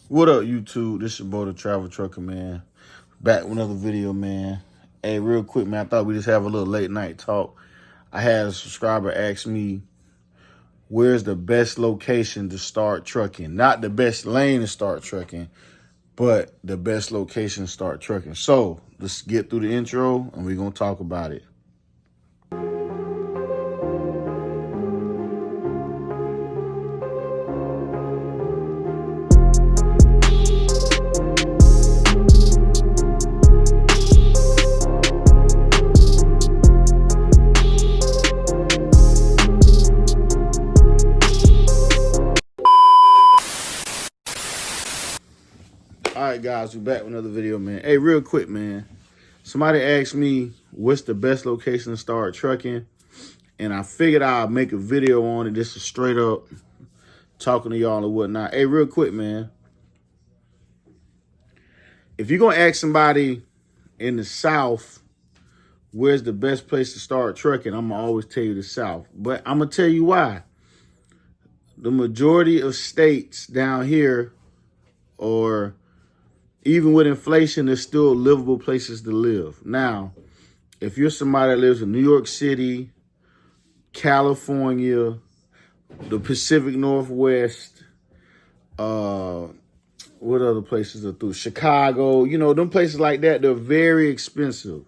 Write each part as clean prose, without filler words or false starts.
What up, YouTube? This your boy, the Travel Trucker, man. Back with another video, man. Hey, real quick, man, I thought we just have a little late night talk. I had a subscriber ask me, where's the best location to start trucking? Not the best lane to start trucking, but the best location to start trucking. So, let's get through the intro, and we're going to talk about it. All right, guys, we're back with another video, man. Hey, real quick, man. Somebody asked me, what's the best location to start trucking? And I figured I'd make a video on it. This is straight up talking to y'all and whatnot. Hey, real quick, man. If you're going to ask somebody in the South, where's the best place to start trucking, I'm going to always tell you the South. But I'm going to tell you why. The majority of states down here, or even with inflation, there's still livable places to live. Now, if you're somebody that lives in New York City, California, the Pacific Northwest, what other places are through? Chicago, you know, them places like that, they're very expensive.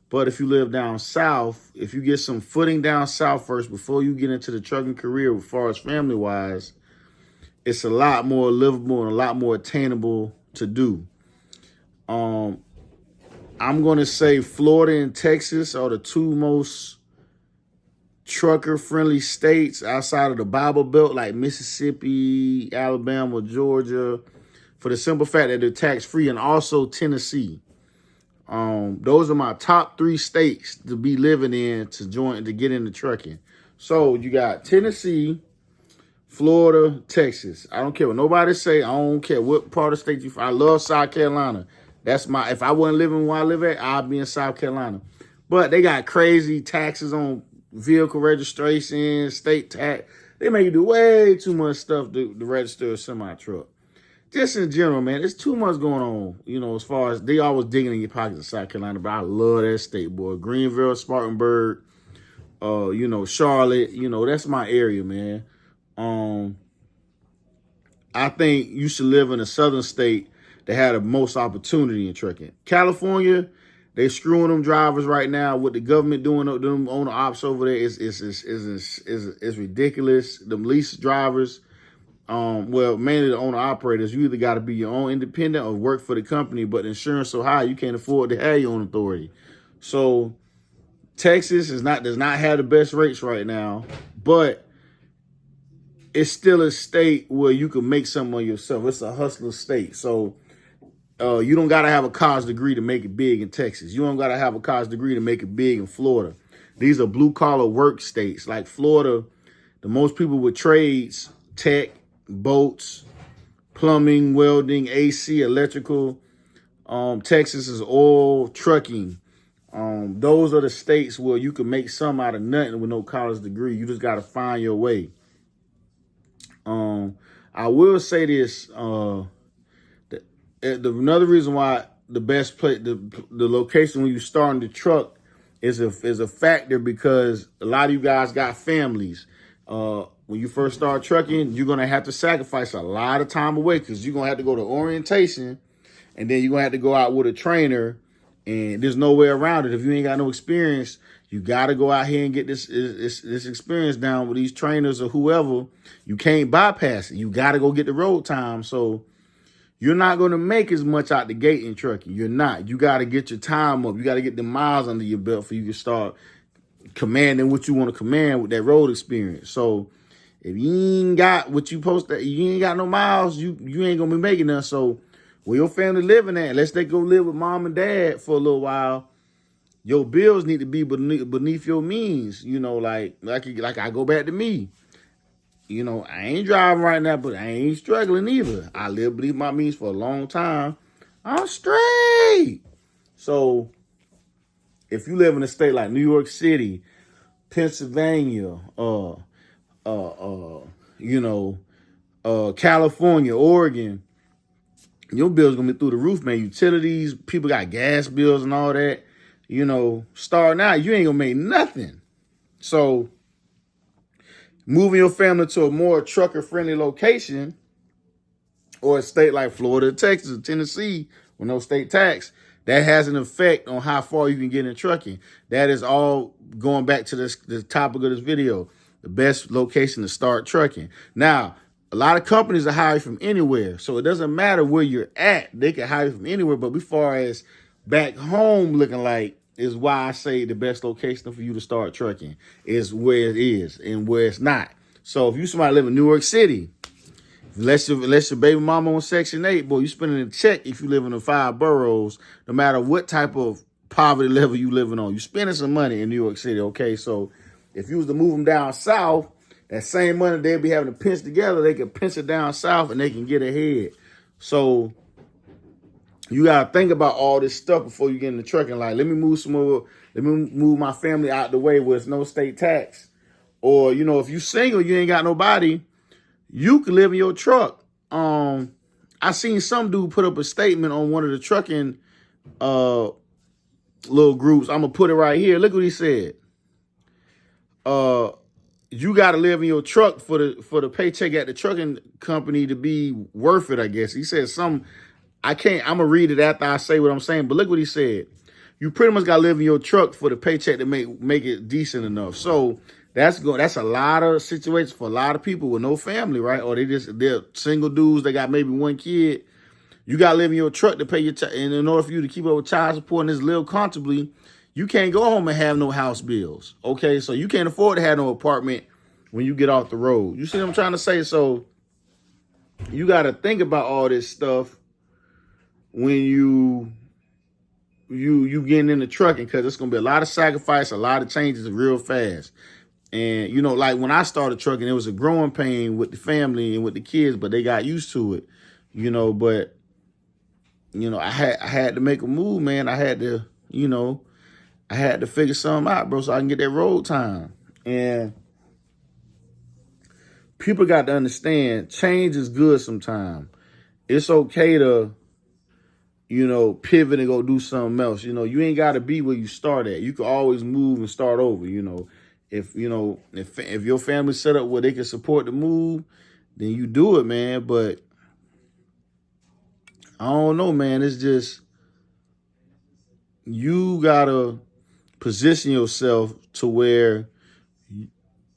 But if you live down south, if you get some footing down south first before you get into the trucking career as far as family-wise, it's a lot more livable and a lot more attainable to do. I'm going to say Florida and Texas are the two most trucker-friendly states outside of the Bible Belt, like Mississippi, Alabama, Georgia, for the simple fact that they're tax-free, and also Tennessee. Those are my top 3 states to be living in to get into trucking. So you got Tennessee, Florida, Texas. I don't care what nobody say. I don't care what part of the state you from. I love South Carolina. If I wasn't living where I live at, I'd be in South Carolina. But they got crazy taxes on vehicle registration, state tax. They make you do way too much stuff to register a semi-truck. Just in general, man, there's too much going on, you know, as far as they always digging in your pockets in South Carolina, but I love that state, boy. Greenville, Spartanburg, you know, Charlotte, you know, that's my area, man. I think you should live in a southern state that had the most opportunity in trucking. California, they screwing them drivers right now. What the government doing them on the ops over there is ridiculous. Them lease drivers, well, mainly the owner operators, you either got to be your own independent or work for the company, but insurance so high you can't afford to have your own authority. So Texas does not have the best rates right now, but it's still a state where you can make something of yourself. It's a hustler state. So you don't got to have a college degree to make it big in Texas. You don't got to have a college degree to make it big in Florida. These are blue collar work states. Like Florida, the most people with trades, tech, boats, plumbing, welding, AC, electrical. Texas is oil, trucking. Those are the states where you can make some out of nothing with no college degree. You just got to find your way. I will say this, another reason why the best place, the location when you're starting the truck is a factor, because a lot of you guys got families. When you first start trucking, you're going to have to sacrifice a lot of time away, because you're going to have to go to orientation, and then you're going to have to go out with a trainer, and there's no way around it. If you ain't got no experience, you got to go out here and get this experience down with these trainers or whoever. You can't bypass it. You got to go get the road time. So you're not going to make as much out the gate in trucking. You're not. You got to get your time up. You got to get the miles under your belt for you to start commanding what you want to command with that road experience. So if you ain't got what you you ain't got no miles, you ain't going to be making none. So where your family living at, unless they go live with mom and dad for a little while, your bills need to be beneath your means. You know, like I go back to me. You know, I ain't driving right now, but I ain't struggling either. I live beneath my means for a long time. I'm straight. So if you live in a state like New York City, Pennsylvania, California, Oregon, your bills gonna be through the roof, man. Utilities, people got gas bills and all that. You know, starting out, you ain't gonna make nothing. So moving your family to a more trucker-friendly location, or a state like Florida, Texas, or Tennessee with no state tax, that has an effect on how far you can get in trucking. That is all going back to the topic of this video, the best location to start trucking. Now, a lot of companies are hiring from anywhere, so it doesn't matter where you're at. They can hire from anywhere, but as far as back home looking like, is why I say the best location for you to start trucking is where it is and where it's not. So if you somebody live in New York City, unless your baby mama on Section 8, boy, you spending a check if you live in the 5 boroughs, no matter what type of poverty level you living on. You spending some money in New York City, okay? So if you was to move them down south, that same money they'd be having to pinch together, they could pinch it down south and they can get ahead. So you got to think about all this stuff before you get in the trucking. Like, let me move my family out the way where there's no state tax. Or, you know, if you single, you ain't got nobody, you can live in your truck. I seen some dude put up a statement on one of the trucking little groups. I'm gonna put it right here. Look what he said. You gotta live in your truck for the paycheck at the trucking company to be worth it, I guess. He said I'm gonna read it after I say what I'm saying, but look what he said. You pretty much gotta live in your truck for the paycheck to make it decent enough. So that's a lot of situations for a lot of people with no family, right? Or they're single dudes, they got maybe one kid. You gotta live in your truck to pay your and in order for you to keep up with child support and this live comfortably, you can't go home and have no house bills. Okay, so you can't afford to have no apartment when you get off the road. You see what I'm trying to say? So you gotta think about all this stuff when you getting into trucking, because it's gonna be a lot of sacrifice, a lot of changes real fast. And you know, like when I started trucking, it was a growing pain with the family and with the kids, but they got used to it, you know. But you know, I had to make a move, man. I had to figure something out, bro, so I can get that road time. And people got to understand, change is good sometimes. It's okay to, you know, pivot and go do something else. You know, you ain't got to be where you start at. You can always move and start over, you know. If your family's set up where they can support the move, then you do it, man. But I don't know, man. It's just, you got to position yourself to where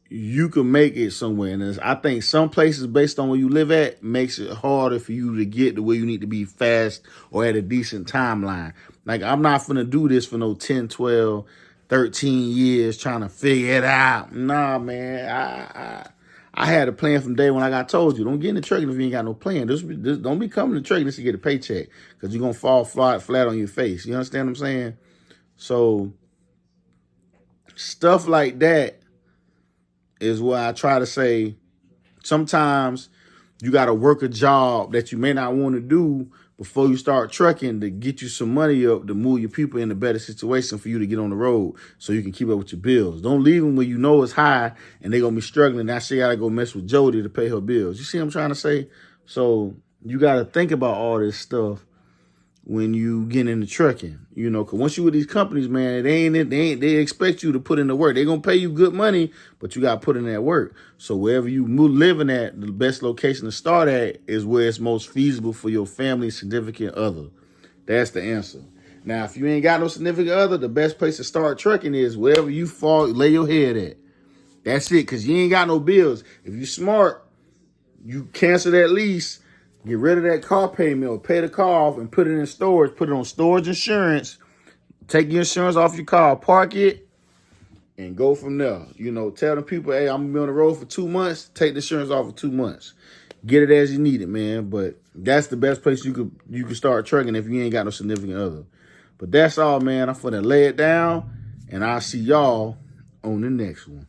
you can make it somewhere. And I think some places based on where you live at makes it harder for you to get to where you need to be fast or at a decent timeline. Like, I'm not finna do this for no 10, 12, 13 years trying to figure it out. Nah, man. I had a plan from day when, like I told you. Don't get in the trucking if you ain't got no plan. Don't be coming to trucking just to get a paycheck, because you're going to fall flat on your face. You understand what I'm saying? So stuff like that is why I try to say, sometimes you got to work a job that you may not want to do before you start trucking to get you some money up to move your people in a better situation for you to get on the road so you can keep up with your bills. Don't leave them where you know it's high and they're going to be struggling. Now she got to go mess with Jody to pay her bills. You see what I'm trying to say? So you got to think about all this stuff when you get into trucking, you know, because once you with these companies, man, they expect you to put in the work. They're going to pay you good money, but you got to put in that work. So wherever you living at, the best location to start at is where it's most feasible for your family significant other. That's the answer. Now, if you ain't got no significant other, the best place to start trucking is wherever you lay your head at. That's it, because you ain't got no bills. If you smart, you cancel that lease, get rid of that car payment or pay the car off and put it in storage. Put it on storage insurance. Take your insurance off your car, park it, and go from there. You know, tell the people, hey, I'm going to be on the road for 2 months. Take the insurance off for 2 months. Get it as you need it, man. But that's the best place you could start trucking if you ain't got no significant other. But that's all, man. I'm finna lay it down, and I'll see y'all on the next one.